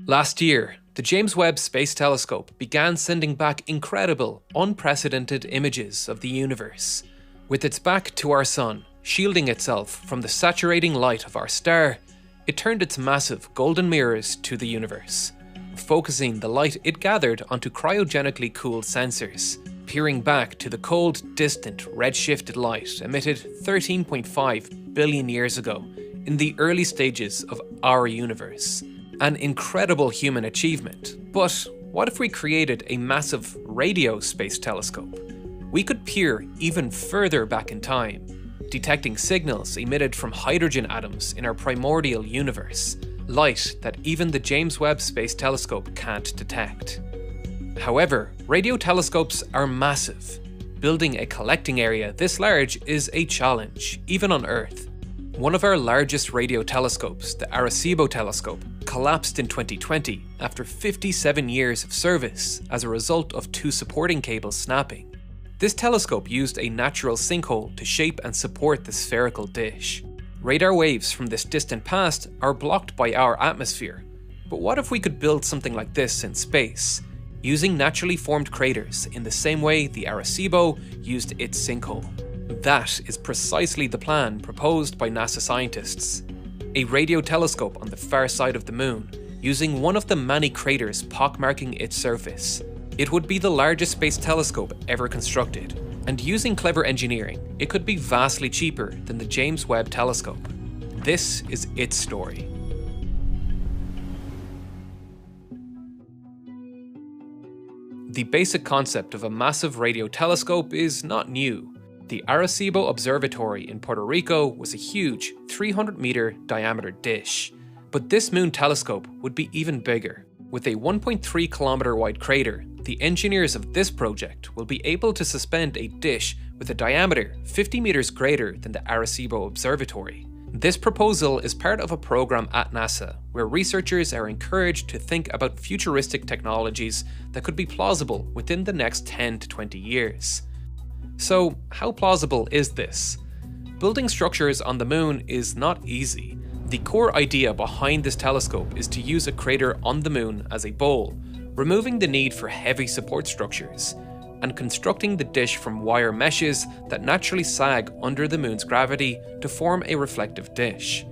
Last year, the James Webb Space Telescope began sending back incredible, unprecedented images of the universe. With its back to our Sun, shielding itself from the saturating light of our star, it turned its massive golden mirrors to the universe, focusing the light it gathered onto cryogenically cooled sensors, peering back to the cold, distant, redshifted light emitted 13.5 billion years ago in the early stages of our universe. An incredible human achievement, but what if we created a massive radio space telescope? We could peer even further back in time, detecting signals emitted from hydrogen atoms in our primordial universe, light that even the James Webb Space Telescope can't detect. However, radio telescopes are massive. Building a collecting area this large is a challenge, even on Earth. One of our largest radio telescopes, the Arecibo telescope, collapsed in 2020 after 57 years of service as a result of two supporting cables snapping. This telescope used a natural sinkhole to shape and support the spherical dish. Radar waves from this distant past are blocked by our atmosphere, but what if we could build something like this in space, using naturally formed craters in the same way the Arecibo used its sinkhole? That is precisely the plan proposed by NASA scientists. A radio telescope on the far side of the moon, using one of the many craters pockmarking its surface. It would be the largest space telescope ever constructed, and using clever engineering, it could be vastly cheaper than the James Webb Telescope. This is its story. The basic concept of a massive radio telescope is not new. The Arecibo Observatory in Puerto Rico was a huge 300-meter diameter dish, but this moon telescope would be even bigger. With a 1.3 kilometer wide crater, the engineers of this project will be able to suspend a dish with a diameter 50 meters greater than the Arecibo Observatory. This proposal is part of a program at NASA where researchers are encouraged to think about futuristic technologies that could be plausible within the next 10 to 20 years. So, how plausible is this? Building structures on the moon is not easy. The core idea behind this telescope is to use a crater on the moon as a bowl, removing the need for heavy support structures, and constructing the dish from wire meshes that naturally sag under the moon's gravity to form a reflective dish.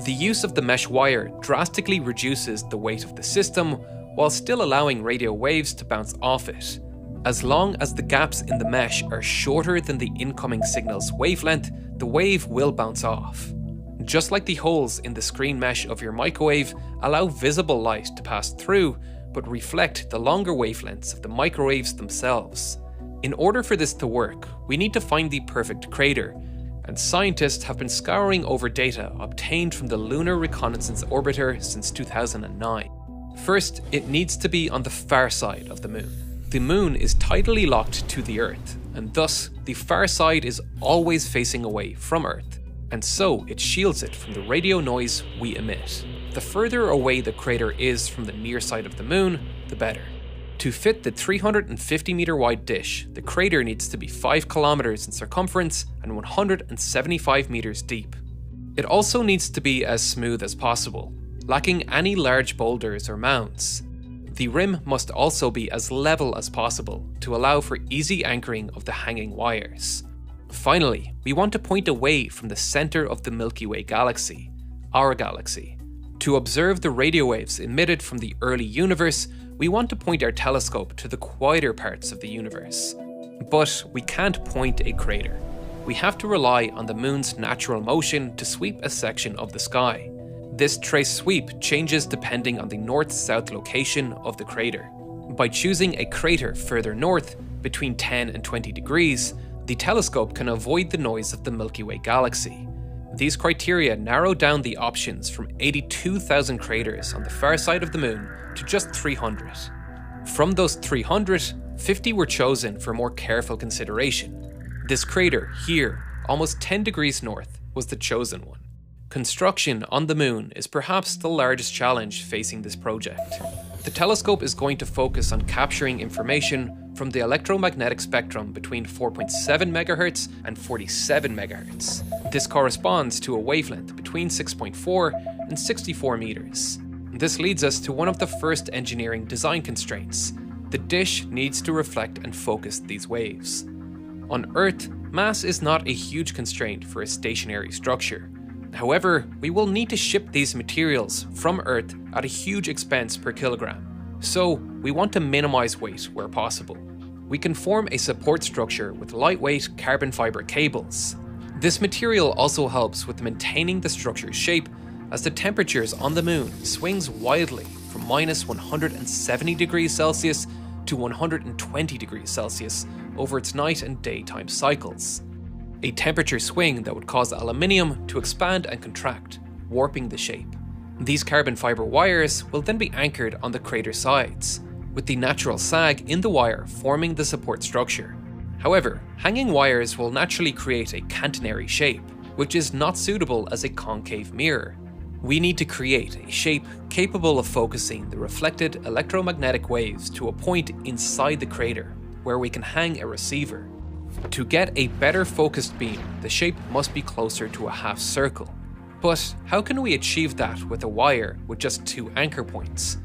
The use of the mesh wire drastically reduces the weight of the system while still allowing radio waves to bounce off it. As long as the gaps in the mesh are shorter than the incoming signal's wavelength, the wave will bounce off. Just like the holes in the screen mesh of your microwave allow visible light to pass through, but reflect the longer wavelengths of the microwaves themselves. In order for this to work, we need to find the perfect crater, and scientists have been scouring over data obtained from the Lunar Reconnaissance Orbiter since 2009. First, it needs to be on the far side of the moon. The moon is tidally locked to the Earth, and thus the far side is always facing away from Earth, and so it shields it from the radio noise we emit. The further away the crater is from the near side of the moon, the better. To fit the 350 meter wide dish, the crater needs to be 5 kilometers in circumference and 175 meters deep. It also needs to be as smooth as possible, lacking any large boulders or mounds. The rim must also be as level as possible to allow for easy anchoring of the hanging wires. Finally, we want to point away from the center of the Milky Way galaxy, our galaxy. To observe the radio waves emitted from the early universe, we want to point our telescope to the quieter parts of the universe. But we can't point a crater. We have to rely on the moon's natural motion to sweep a section of the sky. This trace sweep changes depending on the north-south location of the crater. By choosing a crater further north, between 10 and 20 degrees, the telescope can avoid the noise of the Milky Way galaxy. These criteria narrow down the options from 82,000 craters on the far side of the moon to just 300. From those 300, 50 were chosen for more careful consideration. This crater here, almost 10 degrees north, was the chosen one. Construction on the moon is perhaps the largest challenge facing this project. The telescope is going to focus on capturing information from the electromagnetic spectrum between 4.7 MHz and 47 MHz. This corresponds to a wavelength between 6.4 and 64 meters. This leads us to one of the first engineering design constraints. The dish needs to reflect and focus these waves. On Earth, mass is not a huge constraint for a stationary structure. However, we will need to ship these materials from Earth at a huge expense per kilogram, so we want to minimize weight where possible. We can form a support structure with lightweight carbon fiber cables. This material also helps with maintaining the structure's shape, as the temperatures on the moon swings wildly from minus 170 degrees Celsius to 120 degrees Celsius over its night and daytime cycles. A temperature swing that would cause aluminium to expand and contract, warping the shape. These carbon fiber wires will then be anchored on the crater sides, with the natural sag in the wire forming the support structure. However, hanging wires will naturally create a catenary shape, which is not suitable as a concave mirror. We need to create a shape capable of focusing the reflected electromagnetic waves to a point inside the crater, where we can hang a receiver. To get a better focused beam, the shape must be closer to a half circle. But how can we achieve that with a wire with just 2 anchor points?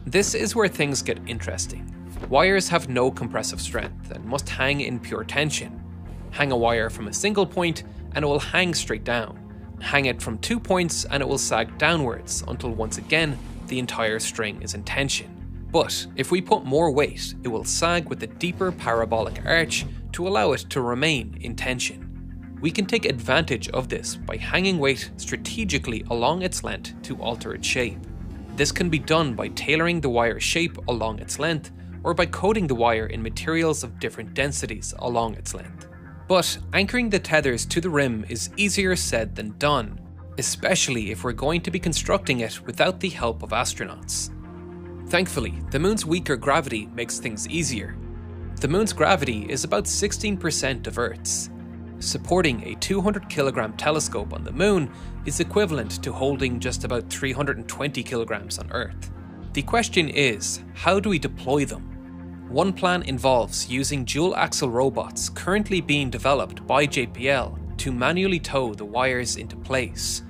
This is where things get interesting. Wires have no compressive strength and must hang in pure tension. Hang a wire from a single point and it will hang straight down. Hang it from 2 points and it will sag downwards until once again the entire string is in tension. But if we put more weight, it will sag with a deeper parabolic arch to allow it to remain in tension. We can take advantage of this by hanging weight strategically along its length to alter its shape. This can be done by tailoring the wire's shape along its length, or by coating the wire in materials of different densities along its length. But anchoring the tethers to the rim is easier said than done, especially if we're going to be constructing it without the help of astronauts. Thankfully, the moon's weaker gravity makes things easier. The moon's gravity is about 16% of Earth's. Supporting a 200 kilogram telescope on the moon is equivalent to holding just about 320 kilograms on Earth. The question is, how do we deploy them? One plan involves using dual-axle robots currently being developed by JPL to manually tow the wires into place.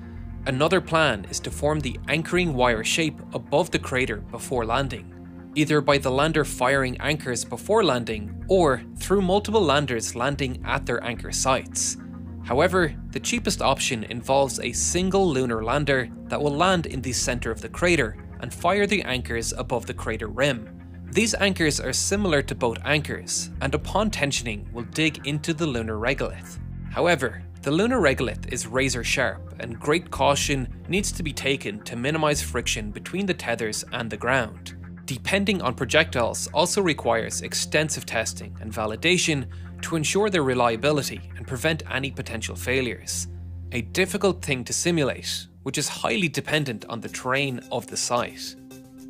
Another plan is to form the anchoring wire shape above the crater before landing, either by the lander firing anchors before landing or through multiple landers landing at their anchor sites. However, the cheapest option involves a single lunar lander that will land in the center of the crater and fire the anchors above the crater rim. These anchors are similar to boat anchors, and upon tensioning will dig into the lunar regolith. However, the lunar regolith is razor sharp, and great caution needs to be taken to minimize friction between the tethers and the ground. Depending on projectiles also requires extensive testing and validation to ensure their reliability and prevent any potential failures. A difficult thing to simulate, which is highly dependent on the terrain of the site.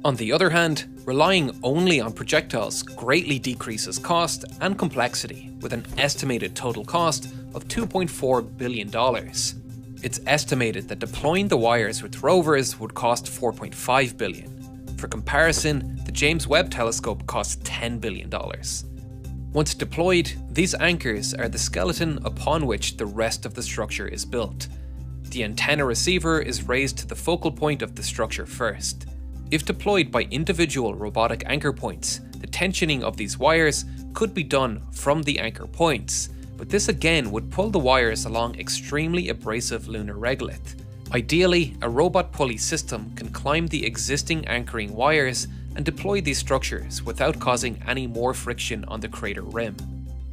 On the other hand, relying only on projectiles greatly decreases cost and complexity, with an estimated total cost of $2.4 billion. It's estimated that deploying the wires with rovers would cost $4.5 billion. For comparison, the James Webb Telescope costs $10 billion. Once deployed, these anchors are the skeleton upon which the rest of the structure is built. The antenna receiver is raised to the focal point of the structure first. If deployed by individual robotic anchor points, the tensioning of these wires could be done from the anchor points, but this again would pull the wires along extremely abrasive lunar regolith. Ideally, a robot pulley system can climb the existing anchoring wires and deploy these structures without causing any more friction on the crater rim.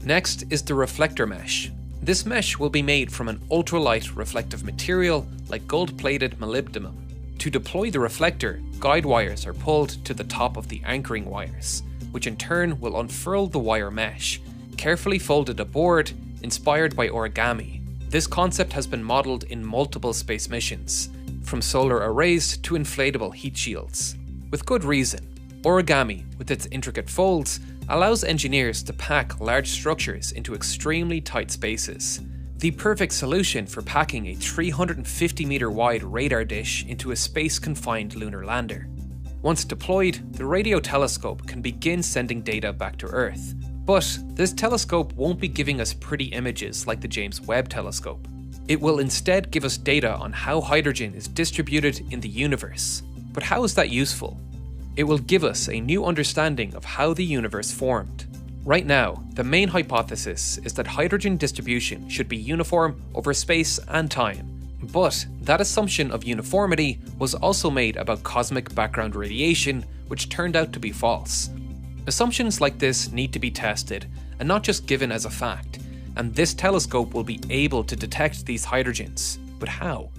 Next is the reflector mesh. This mesh will be made from an ultralight reflective material like gold-plated molybdenum. To deploy the reflector, guide wires are pulled to the top of the anchoring wires, which in turn will unfurl the wire mesh, carefully folded aboard, inspired by origami. This concept has been modeled in multiple space missions, from solar arrays to inflatable heat shields. With good reason. Origami, with its intricate folds, allows engineers to pack large structures into extremely tight spaces. The perfect solution for packing a 350-meter wide radar dish into a space-confined lunar lander. Once deployed, the radio telescope can begin sending data back to Earth. But this telescope won't be giving us pretty images like the James Webb Telescope. It will instead give us data on how hydrogen is distributed in the universe. But But how is that useful? It will give us a new understanding of how the universe formed. Right now, the main hypothesis is that hydrogen distribution should be uniform over space and time. But that assumption of uniformity was also made about cosmic background radiation, which turned out to be false. Assumptions like this need to be tested, and not just given as a fact, and this telescope will be able to detect these hydrogens. But how?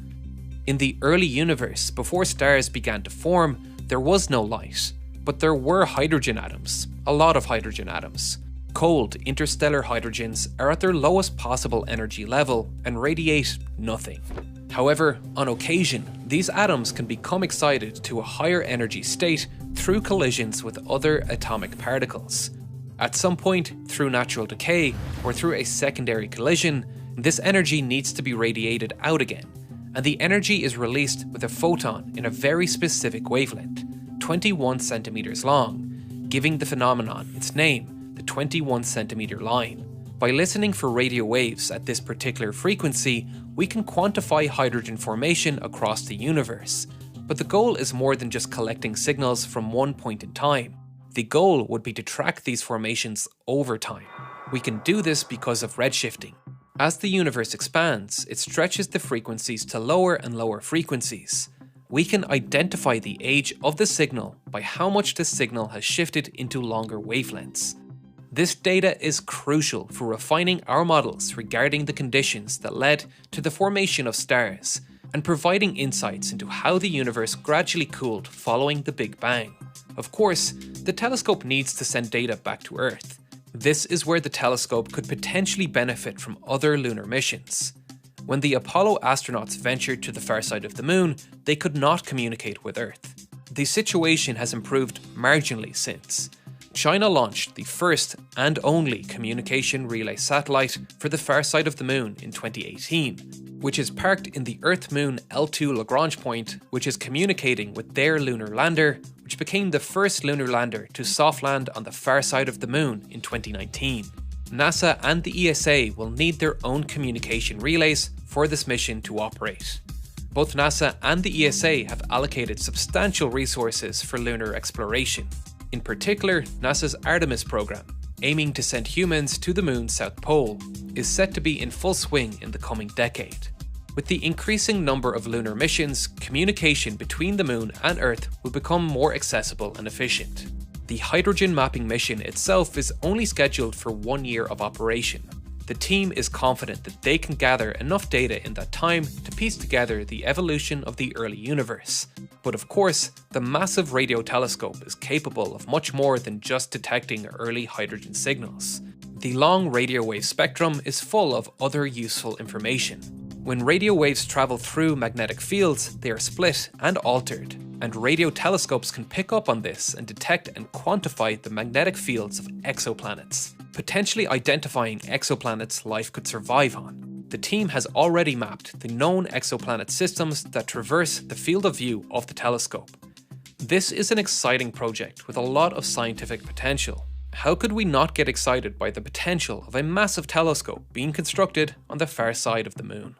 In the early universe, before stars began to form, there was no light, but there were hydrogen atoms, a lot of hydrogen atoms. Cold interstellar hydrogens are at their lowest possible energy level and radiate nothing. However, on occasion, these atoms can become excited to a higher energy state through collisions with other atomic particles. At some point, through natural decay or through a secondary collision, this energy needs to be radiated out again, and the energy is released with a photon in a very specific wavelength, 21 centimeters long, giving the phenomenon its name, the 21 centimeter line. By listening for radio waves at this particular frequency, we can quantify hydrogen formation across the universe. But the goal is more than just collecting signals from one point in time. The goal would be to track these formations over time. We can do this because of redshifting. As the universe expands, it stretches the frequencies to lower and lower frequencies. We can identify the age of the signal by how much the signal has shifted into longer wavelengths. This data is crucial for refining our models regarding the conditions that led to the formation of stars, and providing insights into how the universe gradually cooled following the Big Bang. Of course, the telescope needs to send data back to Earth. This is where the telescope could potentially benefit from other lunar missions. When the Apollo astronauts ventured to the far side of the Moon, they could not communicate with Earth. The situation has improved marginally since. China launched the first and only communication relay satellite for the far side of the Moon in 2018, which is parked in the Earth-Moon L2 Lagrange point, which is communicating with their lunar lander, which became the first lunar lander to soft land on the far side of the Moon in 2019. NASA and the ESA will need their own communication relays for this mission to operate. Both NASA and the ESA have allocated substantial resources for lunar exploration. In particular, NASA's Artemis program, aiming to send humans to the Moon's South Pole, is set to be in full swing in the coming decade. With the increasing number of lunar missions, communication between the Moon and Earth will become more accessible and efficient. The hydrogen mapping mission itself is only scheduled for 1 year of operation. The team is confident that they can gather enough data in that time to piece together the evolution of the early universe. But of course, the massive radio telescope is capable of much more than just detecting early hydrogen signals. The long radio wave spectrum is full of other useful information. When radio waves travel through magnetic fields, they are split and altered, and radio telescopes can pick up on this and detect and quantify the magnetic fields of exoplanets, potentially identifying exoplanets life could survive on. The team has already mapped the known exoplanet systems that traverse the field of view of the telescope. This is an exciting project with a lot of scientific potential. How could we not get excited by the potential of a massive telescope being constructed on the far side of the Moon?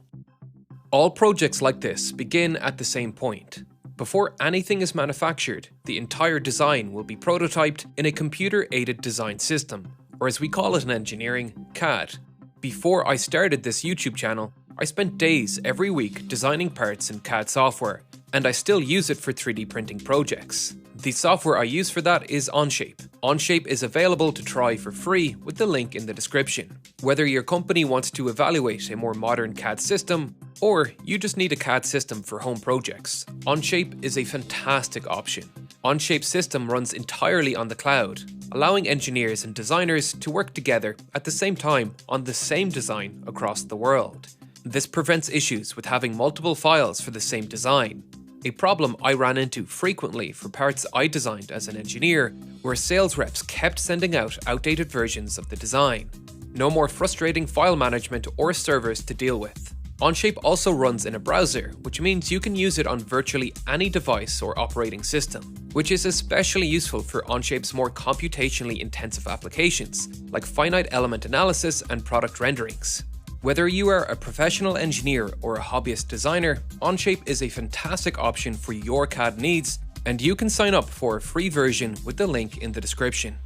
All projects like this begin at the same point. Before anything is manufactured, the entire design will be prototyped in a computer-aided design system, or as we call it in engineering, CAD. Before I started this YouTube channel, I spent days every week designing parts in CAD software, and I still use it for 3D printing projects. The software I use for that is Onshape. Onshape is available to try for free with the link in the description. Whether your company wants to evaluate a more modern CAD system, or you just need a CAD system for home projects, Onshape is a fantastic option. Onshape's system runs entirely on the cloud, allowing engineers and designers to work together at the same time on the same design across the world. This prevents issues with having multiple files for the same design, a problem I ran into frequently for parts I designed as an engineer, where sales reps kept sending out outdated versions of the design. No more frustrating file management or servers to deal with. Onshape also runs in a browser, which means you can use it on virtually any device or operating system, which is especially useful for Onshape's more computationally intensive applications, like finite element analysis and product renderings. Whether you are a professional engineer or a hobbyist designer, Onshape is a fantastic option for your CAD needs and you can sign up for a free version with the link in the description.